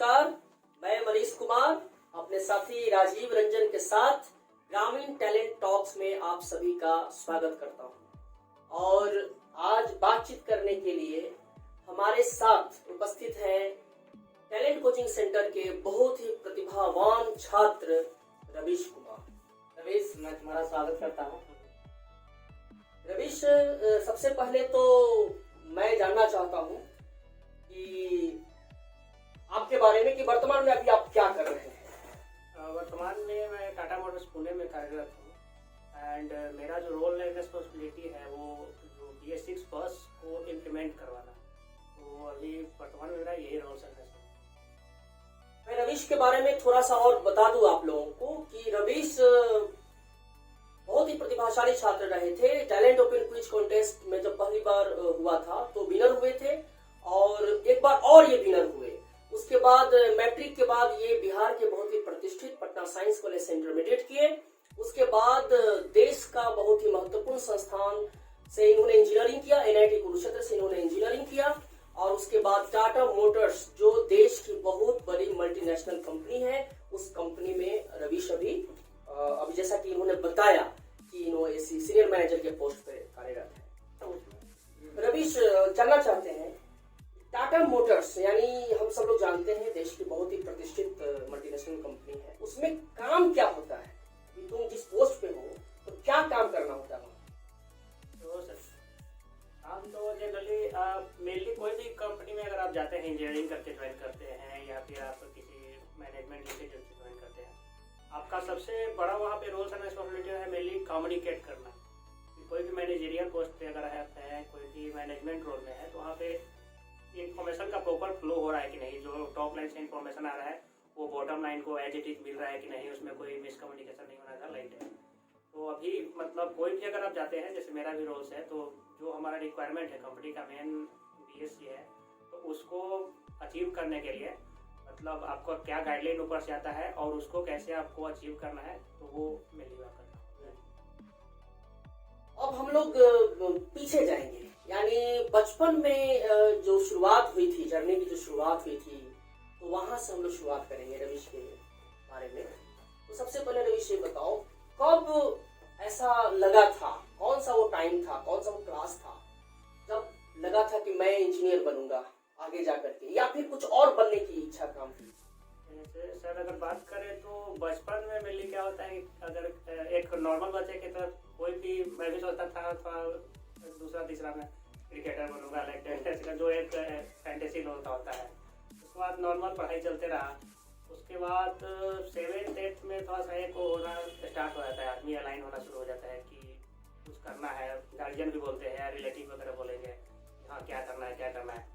नमस्कार, मैं मनीष कुमार अपने साथी राजीव रंजन के साथ ग्रामीण टैलेंट टॉक्स में आप सभी का स्वागत करता हूं। और आज बातचीत करने के लिए हमारे साथ उपस्थित हैं टैलेंट कोचिंग सेंटर के बहुत ही प्रतिभावान छात्र रवीश कुमार। रवीश, मैं तुम्हारा स्वागत करता हूं। रवीश, सबसे पहले तो मैं जानना चाहता हूं कि आपके बारे में कि वर्तमान में अभी आप क्या कर रहे हैं। वर्तमान में मैं टाटा मोटर्स पुणे में कार्यरत हूँ एंड मेरा जो रोल एंड रिस्पॉन्सिबिलिटी है वो जो BS6 बस को इम्प्लीमेंट करवाना। तो अभी वर्तमान में मेरा यही रोल है। मैं रवीश के बारे में थोड़ा सा और बता दूं आप लोगों को कि रवीश बहुत ही प्रतिभाशाली छात्र रहे थे। टैलेंट ओपन क्विज कॉन्टेस्ट में जब पहली बार हुआ था तो विनर हुए थे और एक बार और ये विनर हुए। उसके बाद मैट्रिक के बाद ये बिहार के बहुत ही प्रतिष्ठित पटना साइंस कॉलेज से इंटरमीडिएट किए। उसके बाद देश का बहुत ही महत्वपूर्ण संस्थान से इन्होंने इंजीनियरिंग किया, NIT कुरुक्षेत्र से इन्होंने इंजीनियरिंग किया। और उसके बाद टाटा मोटर्स जो देश की बहुत बड़ी मल्टीनेशनल कंपनी है, उस कंपनी में रवीश अभी जैसा कि इन्होंने बताया कि इन्होंने सीनियर मैनेजर के पोस्ट पे कार्यरत है। रवीश, जानना चाहते हैं टाटा मोटर्स यानी हम सब लोग जानते हैं देश की बहुत ही प्रतिष्ठित मल्टीनेशनल कंपनी है, उसमें काम क्या होता है? तुम जिस पोस्ट पे हो तो क्या काम करना होता है? तो सर हम तो जनरली मेनली कोई भी कंपनी में अगर आप जाते हैं इंजीनियरिंग करके ज्वाइन करते हैं या फिर आप किसी मैनेजमेंट इंस्टीट्यूट से ज्वाइन करते हैं, आपका सबसे बड़ा वहाँ पे रोल्स एंड रिस्पॉन्सिबिलिटी है मेनली कम्युनिकेट करना। कोई भी मैनेजरियल पोस्ट पे अगर आप हैं, कोई भी मैनेजमेंट रोल में है तो वहाँ पे इन्फॉर्मेशन का प्रॉपर फ्लो हो रहा है कि नहीं, जो टॉप लाइन से इन्फॉर्मेशन आ रहा है वो बॉटम लाइन को एज इट इज मिल रहा है कि नहीं, उसमें कोई मिसकम्युनिकेशन नहीं होना था लाइट है। तो अभी मतलब कोई भी अगर आप जाते हैं, जैसे मेरा भी रोल्स है, तो जो हमारा रिक्वायरमेंट है कंपनी का मेन BSc है, तो उसको अचीव करने के लिए मतलब आपको क्या गाइडलाइन ऊपर से आता है और उसको कैसे आपको अचीव करना है, तो वो मेरी बात करना। अब हम लोग पीछे जाएंगे, यानी बचपन में जो शुरुआत हुई थी, जर्नी की जो शुरुआत हुई थी, तो वहां से हम लोग शुरुआत करेंगे रवीश के बारे में। तो सबसे पहले रवीश ये बताओ, कब ऐसा लगा था, कौन सा वो टाइम था, कौन सा वो क्लास था जब लगा था कि मैं इंजीनियर बनूंगा आगे जा करके, या फिर कुछ और बनने की इच्छा काम थी? सर अगर बात करें तो बचपन में मेनली क्या होता है, अगर एक नॉर्मल बच्चे की तरफ कोई भी, मैं भी सोचता था दूसरा तीसरा में क्रिकेटर बनूंगा, लाइक जो एक फैंटेसी होता है। उसके बाद नॉर्मल पढ़ाई चलते रहा। उसके बाद 7th 8th में थोड़ा सा एक होना स्टार्ट हो जाता है, आदमी अलाइन होना शुरू हो जाता है कि कुछ करना है। गार्जियन भी बोलते हैं, रिलेटिव वगैरह बोलेंगे हाँ क्या करना है क्या करना है।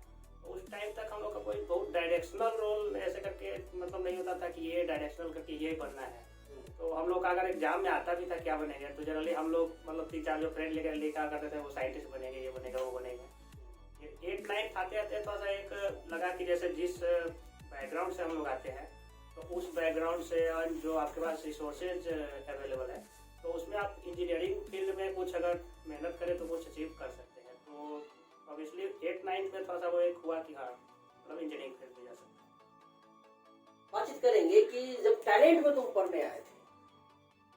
तो उस टाइम तक हम लोग का कोई बहुत डायरेक्शनल रोल ऐसे करके मतलब नहीं होता था कि ये डायरेक्शनल करके ये बनना है। तो हम लोग का अगर एग्जाम में आता भी था क्या बनेंगे, तो जनरली हम लोग मतलब 3-4 जो फ्रेंड लेकर करते थे, वो साइंटिस्ट बनेंगे, ये बनेगा वो बनेगा। 8th 9th आते आते थोड़ा सा एक लगा कि जैसे जिस बैकग्राउंड से हम लोग आते हैं, तो उस बैकग्राउंड से जो आपके पास रिसोर्सेज अवेलेबल है, तो उसमें आप इंजीनियरिंग फील्ड में कुछ अगर मेहनत करें तो कुछ अचीव कर सकते हैं। तो ऑब्वियसली 8th 9th में थोड़ा सा वो एक हुआ कि हाँ मतलब इंजीनियरिंग फील्ड में जा सकते हैं। बातचीत करेंगे कि जब टैलेंट में तुम पढ़ने आए थे,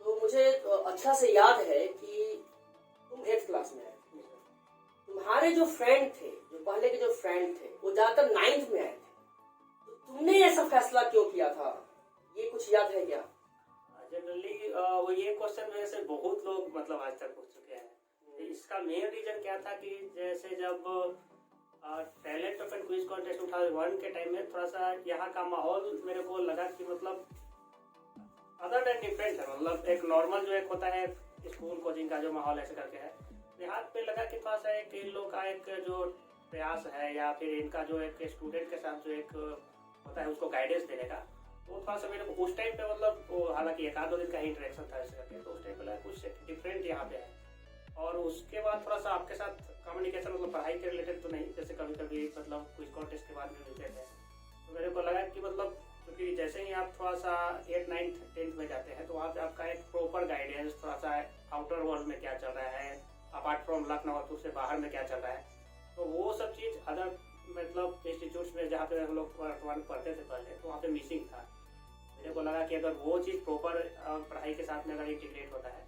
तो मुझे अच्छा से याद है कि तुम 8th क्लास में आए थे। तुम्हारे जो फ्रेंड थे, जो पहले के जो फ्रेंड थे, वो ज्यादातर 9th में आए थे। तो तुमने ऐसा फैसला क्यों किया था, ये कुछ याद है क्या? जनरली वो ये क्वेश्चन मेरे से बहुत लोग मतलब आज तक पूछ चुके हैं। इसका मेन रीजन क्या था कि जैसे जब टैलेंट ओपन क्विज कॉन्टेस्ट 2001 के टाइम में थोड़ा सा यहाँ का माहौल मेरे को लगा कि मतलब अदर देन डिफरेंट है। मतलब एक नॉर्मल जो एक होता है स्कूल कोचिंग का जो माहौल ऐसे करके है, यहाँ पे लगा कि थोड़ा सा एक इन लोग का एक जो प्रयास है या फिर इनका जो एक स्टूडेंट के साथ जो एक होता है उसको गाइडेंस देने का, तो थोड़ा सा मेरे को उस टाइम पे मतलब हालांकि 1-2 दिन का ही इंटरेक्शन था ऐसे करके, तो उस टाइम पे लगा कुछ डिफरेंट यहाँ पे है। और उसके बाद थोड़ा सा आपके साथ कम्युनिकेशन मतलब पढ़ाई के रिलेटेड तो नहीं, जैसे कभी कभी मतलब क्विज कॉन्टेस्ट के बाद भी मिलते थे, तो मेरे को लगा कि मतलब क्योंकि जैसे ही आप थोड़ा सा 8th 9th 10th में जाते हैं, तो वहाँ पे आपका एक प्रॉपर गाइडेंस, थोड़ा सा आउटर वर्ल्ड में क्या चल रहा है, अपार्ट फ्रॉम लखनऊ से बाहर में क्या चल रहा है, तो वो सब चीज़ अदर मतलब इंस्टीट्यूट्स में जहाँ पे हम लोग वर्तमान पढ़ते थे पहले, तो वहाँ पे मिसिंग था। मेरे को लगा कि अगर वो चीज़ प्रॉपर पढ़ाई के साथ में अगर इंटीग्रेट होता है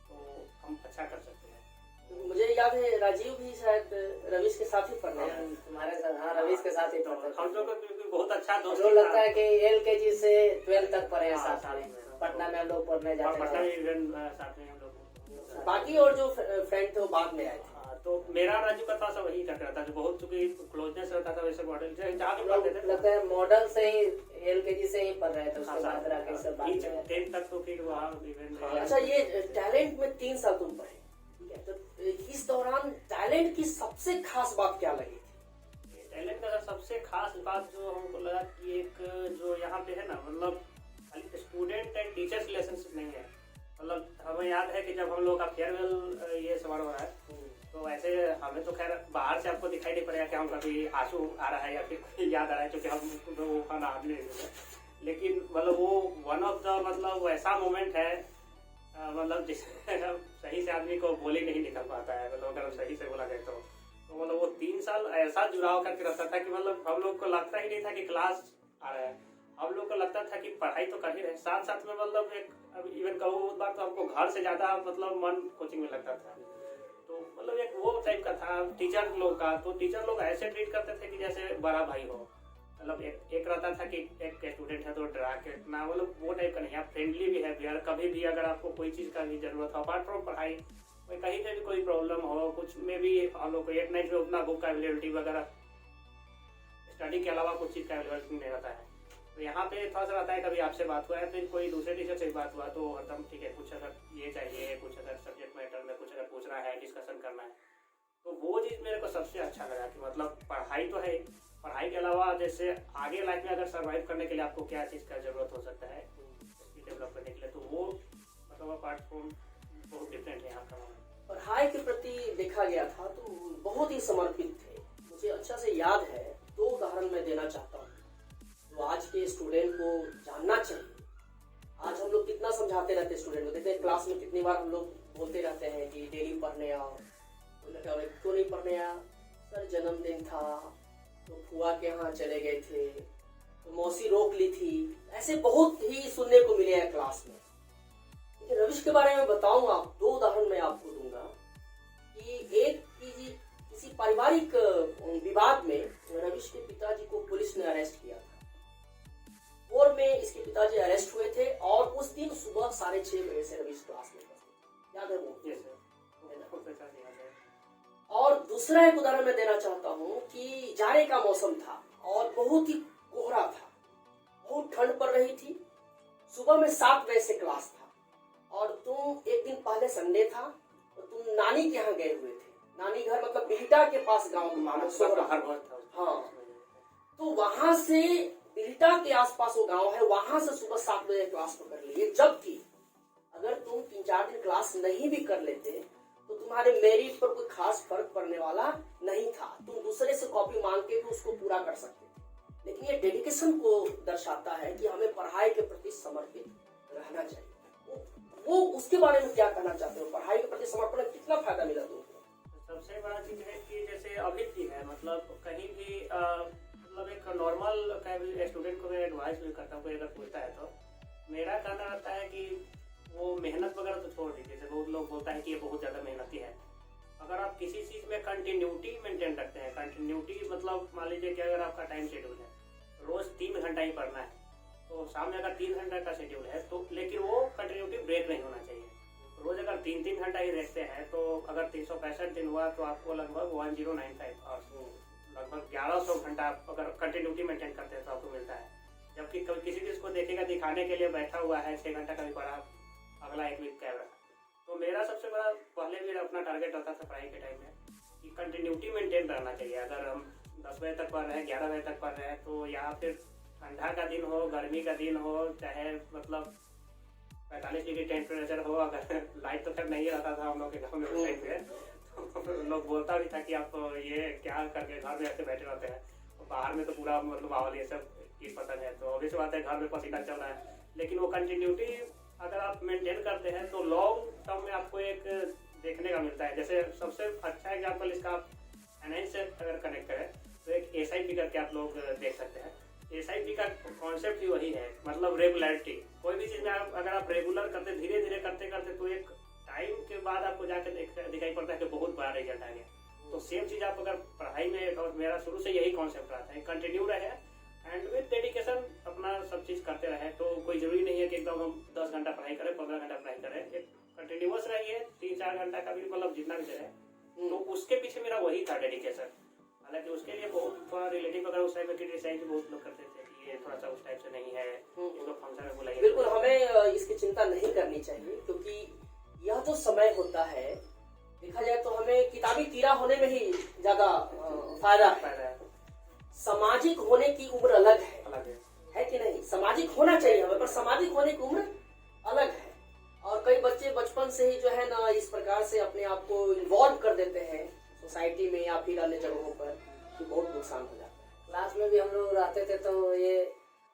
तो हम अच्छा कर सकते हैं। मुझे याद है राजीव भी शायद रवीश के साथ ही पढ़ने आए। तुम्हारे साथ, हाँ, रवीश के साथ ही तो पढ़ते थे। हम लोग का बहुत अच्छा दोस्त मुझे लगता है कि LKG से 12 तक पढ़े हैं हाँ, साथ में। में। पटना में हम लोग पढ़ने जाते पटना थे। में इवन साथ में हम लोग। बाकी और जो फ्रेंड थे वो बाद में आए थे। हाँ, तो मेरा राजू का था सब वही करता था, जो बहुत चूंकि क्लोजनेस रहता था वैसे मॉडल जहाँ भी हम लोग पढ़ते थे। लगता है मॉडल से ही LKG से ही पढ़ रहे थे, उसके हाँ, बाद राकेश सब बाद में। 10 तक तो फिर वहाँ इवन अच्छा, ये टैलेंट में 3 साल तुम पढ़े, ठीक है, तो इस दौरान टैलेंट की सबसे खास बात क्या लगी थी? टैलेंट का सबसे खास बात जो हमको लगा कि एक जो यहाँ पे है ना, मतलब खाली स्टूडेंट एंड टीचर्स रिलेशनशिप नहीं है। मतलब हमें याद है कि जब हम लोग का फेयरवेल ये समारोह है, तो ऐसे हमें तो खैर बाहर से आपको दिखाई नहीं पड़ेगा कि हम कभी आंसू आ रहा है या फिर कोई याद आ रहा है, क्योंकि हम वो खाना आदमी नहीं है। लेकिन मतलब वो वन ऑफ द मतलब वैसा मोमेंट है, मतलब जिससे सही से आदमी को बोली नहीं निकल पाता है, मतलब अगर सही से बोला जाए तो मतलब वो 3 साल ऐसा जुड़ाव करके रखता था कि मतलब हम लोग को लगता ही नहीं था कि क्लास आ रहा है। हम लोग को लगता था कि पढ़ाई तो कर ही रहे, साथ साथ में मतलब एक इवन कहूँ उस बार तो हमको घर से ज्यादा मतलब मन कोचिंग में लगता था। तो मतलब एक वो टाइप का था टीचर लोग का, तो टीचर लोग ऐसे ट्रीट करते थे कि जैसे बड़ा भाई हो। मतलब एक रहता था कि एक स्टूडेंट है तो डरा के ना, मतलब वो टाइप का नहीं, आप फ्रेंडली भी है यार। कभी भी अगर आपको कोई चीज़ का भी जरूरत हो अपार्ट फ्रॉम पढ़ाई, कहीं पे भी कोई प्रॉब्लम हो कुछ में भी, हम लोग को एक नाइट में उतना बुक का अवेलेबिलिटी वगैरह स्टडी के अलावा कुछ चीज़ का अवेलेबिलिटी नहीं रहता है। तो यहाँ पे थोड़ा सा रहता है, कभी आपसे बात हुआ है फिर कोई दूसरे टीचर से बात हुआ तो एकदम ठीक है, कुछ अगर ये चाहिए, कुछ अगर सब्जेक्ट मैटर में कुछ अगर पूछना है, डिस्कशन करना है, तो वो चीज़ मेरे को सबसे अच्छा लगा कि मतलब पढ़ाई तो है, पढ़ाई के अलावा जैसे आगे लाइफ में अगर सर्वाइव करने के लिए आपको क्या चीज़ का जरूरत हो सकता है डेवलप करने के लिए, तो वो मतलब अपार्ट फ्रॉम बहुत डिफरेंट है यहाँ का। पढ़ाई के प्रति देखा गया था तो बहुत ही समर्पित थे। मुझे अच्छा से याद है, 2 उदाहरण मैं देना चाहता हूँ जो आज के स्टूडेंट को जानना चाहिए। आज हम लोग कितना समझाते रहते हैं स्टूडेंट को, देखते हैं क्लास में कितनी बार हम लोग बोलते रहते हैं कि डेली पढ़ने आओ, क्यों नहीं पढ़ने आया सर, जन्मदिन था तो फुआ के यहाँ चले गए थे तो मौसी रोक ली थी, ऐसे बहुत ही सुनने को मिले हैं क्लास में। लेकिन रवीश के बारे में बताऊं, आप 2 उदाहरण मैं आपको दूंगा कि एक किसी पारिवारिक विवाद में रवीश के पिताजी को पुलिस ने अरेस्ट किया था। और में इसके पिताजी अरेस्ट हुए थे और उस दिन सुबह 6:30 बजे से रवीश क्लास में थे, याद है वो? और दूसरा एक उदाहरण मैं देना चाहता हूँ कि जाड़े का मौसम था और बहुत ही कोहरा था, बहुत ठंड पड़ रही थी, सुबह में 7 बजे से क्लास था और तुम एक दिन पहले संडे था तो तुम नानी के यहाँ गए हुए थे। नानी घर मतलब बिहटा के पास गांव में मानो हाँ, तो वहां से बिहटा के आसपास वो गांव है, वहां से सुबह 7 बजे क्लास पकड़ लिए। जबकि अगर तुम 3-4 दिन क्लास नहीं भी कर लेते तो तुम्हारे मेरिट पर कोई खास फर्क पड़ने वाला नहीं था, तुम दूसरे से कॉपी मांग के भी उसको पूरा कर सकते थे। लेकिन ये डेडिकेशन को दर्शाता है कि हमें पढ़ाई के प्रति समर्पित रहना चाहिए। वो उसके बारे में क्या कहना चाहते हो, पढ़ाई के प्रति समर्पण में कितना फायदा मिला तुमको? सबसे बड़ा चीज है कि जैसे अभी भी है, मतलब कहीं भी मतलब एक नॉर्मल स्टूडेंट को मैं एडवाइस भी करता हूँ, कोई अगर पूछता है तो मेरा कहना रहता है कि वो मेहनत वगैरह तो छोड़ दीजिए। जैसे बहुत लोग बोलता है कि ये बहुत ज़्यादा मेहनती है, अगर आप किसी चीज़ में कंटिन्यूटी मेंटेन रखते हैं, कंटिन्यूटी मतलब मान लीजिए कि अगर आपका टाइम शेड्यूल है रोज़ 3 घंटा ही पढ़ना है, तो शाम में अगर 3 घंटा का शेड्यूल है तो लेकिन वो कंटिन्यूटी ब्रेक नहीं होना चाहिए। रोज़ अगर 3-3 घंटा ही देखते हैं तो अगर 365 दिन हुआ तो आपको लगभग 1095 आवर्स, लगभग 1100 घंटा अगर कंटिन्यूटी मेंटेन करते हैं तो आपको मिलता है। जबकि कभी किसी चीज़ को देखेगा दिखाने के लिए बैठा हुआ है 6 घंटा का भी पढ़ा, अगला 1 वीक का रहा। तो मेरा सबसे बड़ा पहले भी अपना टारगेट रहता था पढ़ाई के टाइम में कि कंटिन्यूटी मेंटेन रहना चाहिए। अगर हम 10 बजे तक पढ़ रहे हैं, 11 बजे तक पढ़ रहे हैं, तो या फिर ठंडा का दिन हो, गर्मी का दिन हो, चाहे मतलब 45 डिग्री टेम्परेचर हो, अगर लाइट तो खैर नहीं रहता था हम लोग के गाँव में उस टाइम पे, तो लोग बोलता भी था कि आप ये क्या करके घर में ऐसे बैठे रहते हैं, तो बाहर में तो पूरा मतलब माहौल ये सब चीज पसंद है, तो ऑब्वियस बात है घर में पसीना चल रहा है। लेकिन वो कंटिन्यूटी अगर आप मेंटेन करते हैं तो लॉन्ग टर्म में आपको एक देखने का मिलता है। जैसे सबसे अच्छा एग्जाम्पल इसका आप फाइनेंस से अगर कनेक्ट करें तो एक SIP करके आप लोग देख सकते हैं। SIP का कॉन्सेप्ट ही वही है, मतलब रेगुलरिटी। कोई भी चीज में अगर आप रेगुलर करते, धीरे धीरे करते करते, तो एक टाइम के बाद आपको जाके दिखाई पड़ता है कि बहुत बड़ा रिजल्ट आ गया। तो सेम चीज आप अगर पढ़ाई में, और मेरा शुरू से यही कॉन्सेप्ट रहता है, कंटिन्यू रहे एंड विद डेडिकेशन अपना सब चीज करते रहे। तो कोई जरूरी नहीं है कि एकदम हम 10 घंटा पढ़ाई करें, 15 घंटा पढ़ाई करें। एक कंटिन्यूअस रहिए, 3-4 घंटा का भी, मतलब जितना भी रहे। तो उसके पीछे मेरा वही था, डेडिकेशन। हालांकि उसके लिए बहुत थोड़ा रिलेटिव अगर उस टाइप में क्रिटिसाइज बहुत लोग करते थे कि ये थोड़ा सा उस टाइप से नहीं है, इसको फंक्शन में बुलाइए। बिल्कुल, हमें इसकी चिंता नहीं करनी चाहिए, क्योंकि यह जो समय होता है, देखा जाए तो हमें किताबी कीड़ा होने में ही ज्यादा फायदा है। सामाजिक होने की उम्र अलग है कि नहीं? सामाजिक होना चाहिए हमें, पर सामाजिक होने की उम्र अलग है। और कई बच्चे बचपन से ही जो है ना, इस प्रकार से अपने आप को इन्वॉल्व कर देते हैं सोसाइटी में या फिर अन्य जगहों पर, कि बहुत नुकसान हो जाता है। क्लास में भी हम लोग रहते थे तो ये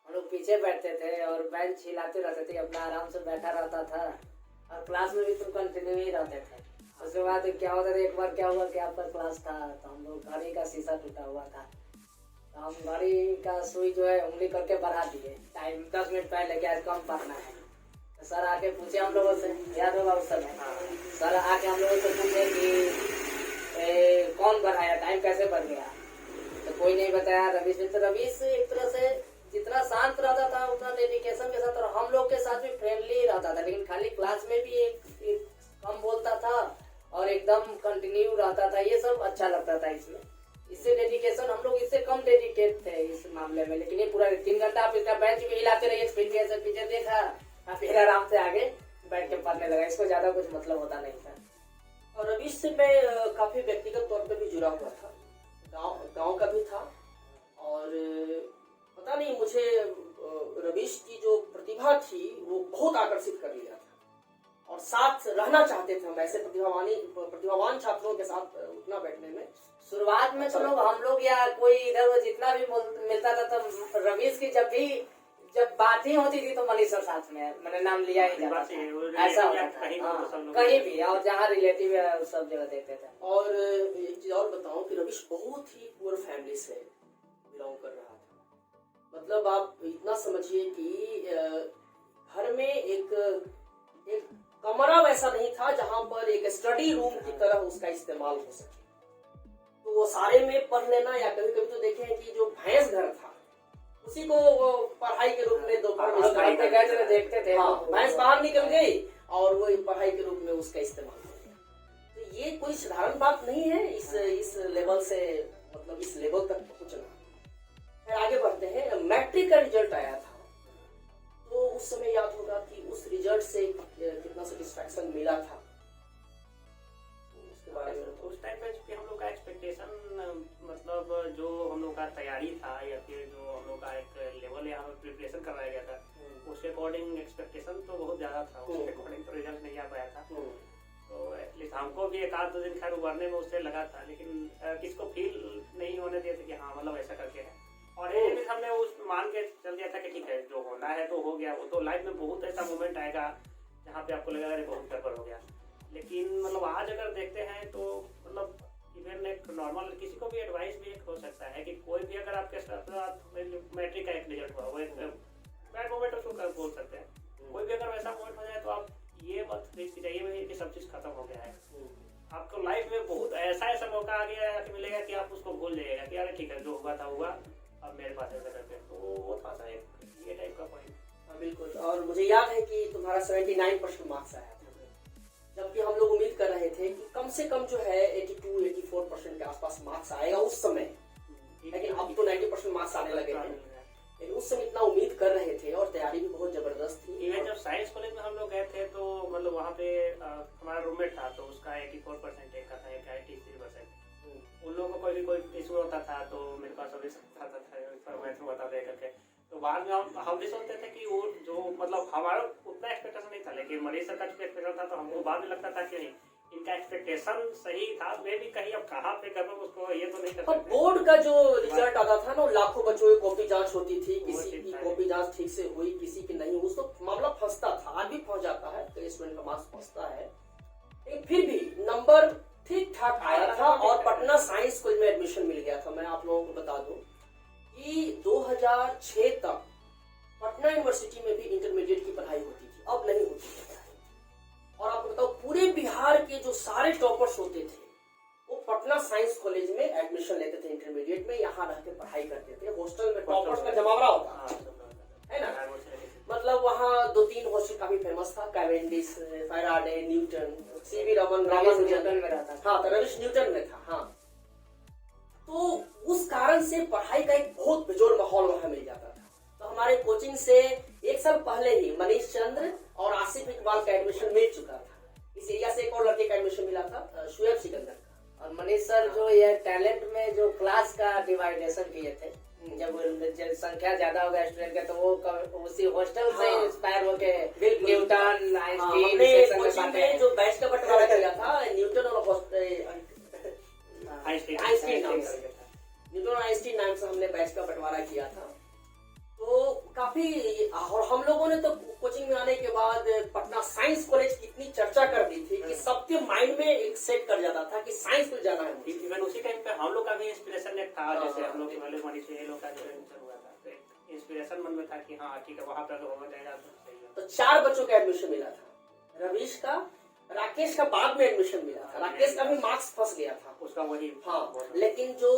हम लोग पीछे बैठते थे और बेंच हिलाते रहते थे, अपना आराम से बैठा रहता था। और क्लास में भी तुम कंटिन्यू ही रहते थे। उसके बाद क्या होता था, एक बार क्या हुआ कि आपका क्लास था तो हम लोग गाड़ी का शीशा टूटा हुआ था, तो हम गाड़ी का सुई जो है उंगली करके बढ़ा दिए, टाइम 10 मिनट पहले कि आज कम पढ़ना है। तो सर आके पूछे हम लोगों से, याद होगा उस समय, सर आके हम लोगों से पूछे कि कौन बढ़ाया, टाइम कैसे बढ़ गया? तो कोई नहीं बताया। रवीश ने, तो रवीश एक तरह से जितना शांत रहता था उतना डेडिकेशन के साथ, और हम लोग के साथ भी फ्रेंडली रहता था। लेकिन खाली क्लास में भी एक कम बोलता था और एकदम कंटिन्यू रहता था। ये सब अच्छा लगता था इसमें। इससे डेडिकेशन, हम लोग इससे कम डेडिकेट थे इस मामले में। लेकिन ये पूरा 3 घंटा आप इसका बेंच भी हिलाते रहिए, पीछे देखा, फिर आराम से आगे बैठ के पढ़ने लगा। इसको ज्यादा कुछ मतलब होता नहीं था। और रवीश से मैं काफी व्यक्तिगत तौर पे भी जुड़ा हुआ था, गांव का भी था। और पता नहीं, मुझे रवीश की जो प्रतिभा थी वो बहुत आकर्षित कर लिया था, और साथ रहना चाहते थे हम ऐसे प्रतिभावान छात्रों के साथ उठना बैठने में। शुरुआत में तो लोग, हम लोग या कोई इधर जितना भी मिलता था, तो रवीश की जब बात ही होती थी तो मनीषा साथ में, मैंने नाम लिया ही जाता था। ऐसा होता था कहीं भी, और जहाँ रिलेटिव है सब जगह देखते थे। और एक चीज और बताऊं कि रवीश बहुत ही पुअर फैमिली से बिलोंग कर रहा था। मतलब आप इतना समझिए कि घर में एक कमरा वैसा नहीं था जहां पर एक स्टडी रूम की तरह उसका इस्तेमाल हो सके। तो वो सारे में पढ़ लेना, या कभी कभी तो देखे हैं कि जो भैंस घर था उसी को वो पढ़ाई के रूप में दोपहर में देखते थे। भैंस बाहर निकल गई और वो पढ़ाई के रूप में उसका इस्तेमाल हो गया। तो ये कोई साधारण बात नहीं है इस लेवल से, मतलब इस लेवल तक पहुंचना। फिर आगे बढ़ते हैं। मैट्रिक का रिजल्ट आया था, तो उस समय याद होगा कि उस रिजल्ट से कितना सेटिस्फैक्शन मिला था, उसके बारे में। उस टाइम पे चूंकि हम लोग का एक्सपेक्टेशन, मतलब जो हम लोग का तैयारी था, या फिर जो हम लोग का एक लेवल यहाँ पर प्रिपरेशन करवाया गया था, उसके अकॉर्डिंग एक्सपेक्टेशन तो बहुत ज्यादा था। उसके अकॉर्डिंग तो रिजल्ट नहीं आ पाया था। तो एटलीस्ट हमको भी 1-2 दिन खैर उबरने में उससे लगा था, लेकिन किसको फील नहीं होने दिया था कि हाँ मतलब ऐसा करके है। और ये भी हमने उस मान के चल दिया था कि ठीक है, जो होना है तो हो गया। वो तो लाइफ में बहुत ऐसा मोमेंट आएगा जहाँ पे आपको लगेगा अरे बहुत गड़बड़ हो गया। लेकिन मतलब आज अगर देखते हैं तो मतलब इवन एक नॉर्मल किसी को भी एडवाइस भी एक हो सकता है कि कोई भी अगर आपके साथ मैट्रिक का एक रिजल्ट हुआ, वो एक बैड मोमेंट उसको बोल सकते हैं। कोई भी अगर वैसा मोमेंट हो जाए तो आप ये मत चाहिए कि सब चीज खत्म हो गया है। आपको लाइफ में बहुत ऐसा मौका आ गया कि मिलेगा कि आप उसको भूल जाइएगा कि अरे ठीक है, जो हुआ था हुआ, अब मेरे पास ऐसा करके। तो वो थोड़ा सा ये टाइप का पॉइंट। बिल्कुल। और मुझे याद है कि तुम्हारा 79% मार्क्स आया था, जबकि हम लोग उम्मीद कर रहे थे कि कम से कम जो है 82-84% के आसपास मार्क्स आएगा उस समय। लेकिन अब तो 90% मार्क्स आने लगे हैं। लेकिन उस समय इतना उम्मीद कर रहे थे, और तैयारी भी बहुत जबरदस्त थी। इवन जब साइंस कॉलेज में हम लोग गए थे तो मतलब वहाँ पे हमारा रूममेट था, तो उसका 84% एक का था, एक 83%। उन लोगों को कोई इशू होता था तो मेरे पास अभी बता दे करके। तो बाद में हम भी सोचते थे कि वो जो मतलब हमारा उतना एक्सपेक्टेशन नहीं था, लेकिन मरीज सर का जो एक्सपेक्टेशन था तो हमको बाद में लगता था कि नहीं, इनका एक्सपेक्टेशन सही था। मैं भी कहीं अब कहाँ पे कर उसको ये तो नहीं कर सकते। बोर्ड का जो रिजल्ट आता था ना, लाखों बच्चों की कॉपी जांच होती थी, किसी की कॉपी जांच ठीक से हुई, किसी की नहीं। उस तो मामला फंसता था, आज भी फंस जाता है, कई स्टूडेंट का मार्क्स फंसता है। लेकिन फिर भी नंबर ठीक ठाक आया था, और पटना साइंस कॉलेज में एडमिशन मिल गया था। मैं आप लोगों को बता दूं कि 2006 तक पटना यूनिवर्सिटी में भी इंटरमीडिएट की पढ़ाई होती थी, अब नहीं होती है पढ़ाई। और आपको बताओ पूरे बिहार के जो सारे टॉपर्स होते थे वो पटना साइंस कॉलेज में एडमिशन लेते थे इंटरमीडिएट में, यहाँ रह के पढ़ाई करते थे। हॉस्टल में टॉपर्स का जमावड़ा होता है ना, मतलब वहाँ 2-3 हॉस्टल काफी फेमस था, Cavendish, Faraday, Newton, CV Raman, Newton में रहता था। हाँ, रमेश न्यूटन में था। हाँ, तो उस कारण से पढ़ाई का एक बहुत बेजोड़ माहौल वहाँ मिल जाता था। तो हमारे कोचिंग से 1 साल पहले ही मनीष चंद्र और आसिफ इकबाल का एडमिशन मिल चुका था। इस एरिया से एक और लड़के का एडमिशन मिला था, शुएब सिकंदर का। और मनीष सर जो ये टैलेंट में जो क्लास का डिवाइडेशन किए थे, जब संख्या ज्यादा हो गया स्टूडेंट का, तो वो उसी हॉस्टल से इंस्पायर होके न्यूटन, आइंस्टीन में जो बैच का बंटवारा किया था, न्यूटन और आइंस्टीन नाम से हमने बैच का बंटवारा किया था। तो काफी, और हम लोगों ने तो कोचिंग में आने के बाद पटना साइंस कॉलेज की इतनी चर्चा कर दी थी कि सबके माइंड में एक सेट कर जाता था कि साइंस में जाना है। इवन उसी टाइम पे हम लोग का भी इंस्पिरेशन एक था, जैसे हम लोग वाले मनीष ये लोग का जो एडमिशन हुआ था, तो इंस्पिरेशन मन में था कि हाँ ठीक है वहाँ पर हो जाएगा तो सही है। तो 4 बच्चों का एडमिशन मिला था, रवीश का, राकेश का बाद में एडमिशन मिला था। राकेश का भी मार्क्स फंस गया था उसका, वही हाँ। लेकिन जो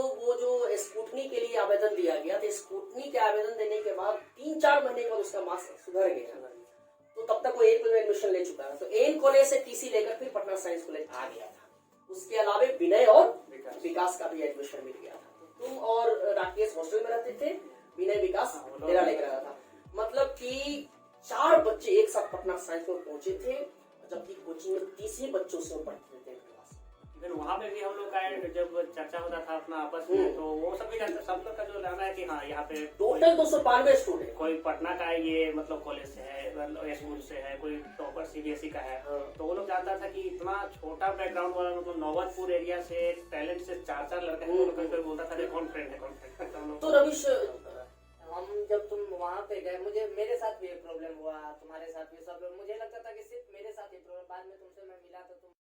स्कूटनी के लिए आवेदन दिया गया तो स्कूटनी के आवेदन देने के बाद 3-4 महीने बाद उसका मार्क्स सुधर गया, तो तब तक वो एन कॉलेज में एडमिशन ले चुका था। तो एन कॉलेज से टीसी लेकर फिर पटना साइंस कॉलेज आ गया था। उसके अलावा विनय और विकास का भी एडमिशन मिल गया था। तो तुम और राकेश हॉस्टल में रहते थे, विनय विकास तेरा लेकर रहा था। मतलब कि 4 बच्चे एक साथ पटना साइंस में पहुंचे थे, जबकि कोचिंग में 30 ही बच्चों से पढ़ते थे क्लास। फिर वहाँ पे भी हम लोग का जब चर्चा होता था अपना आपस में, तो वो सब भी जानते, सब लोग का जो रहना है कि हाँ यहाँ पे टोटल 292 स्टूडेंट, कोई पटना का ये मतलब कॉलेज से है, स्कूल से है, कोई टॉपर सीबीएसई का है। तो वो लोग जानता था कि इतना छोटा बैकग्राउंड वाला, मतलब नौबतपुर एरिया से टैलेंट से 4 लड़के हैं, तो कोई बोलता था कौन फ्रेंड है। तो रवीश, हम जब तुम वहाँ पे गए, मेरे साथ भी एक प्रॉब्लम हुआ, तुम्हारे साथ भी सब, मुझे लगता था कि सिर्फ मेरे साथ ही प्रॉब्लम, बाद में तुमसे मैं मिला तो तुम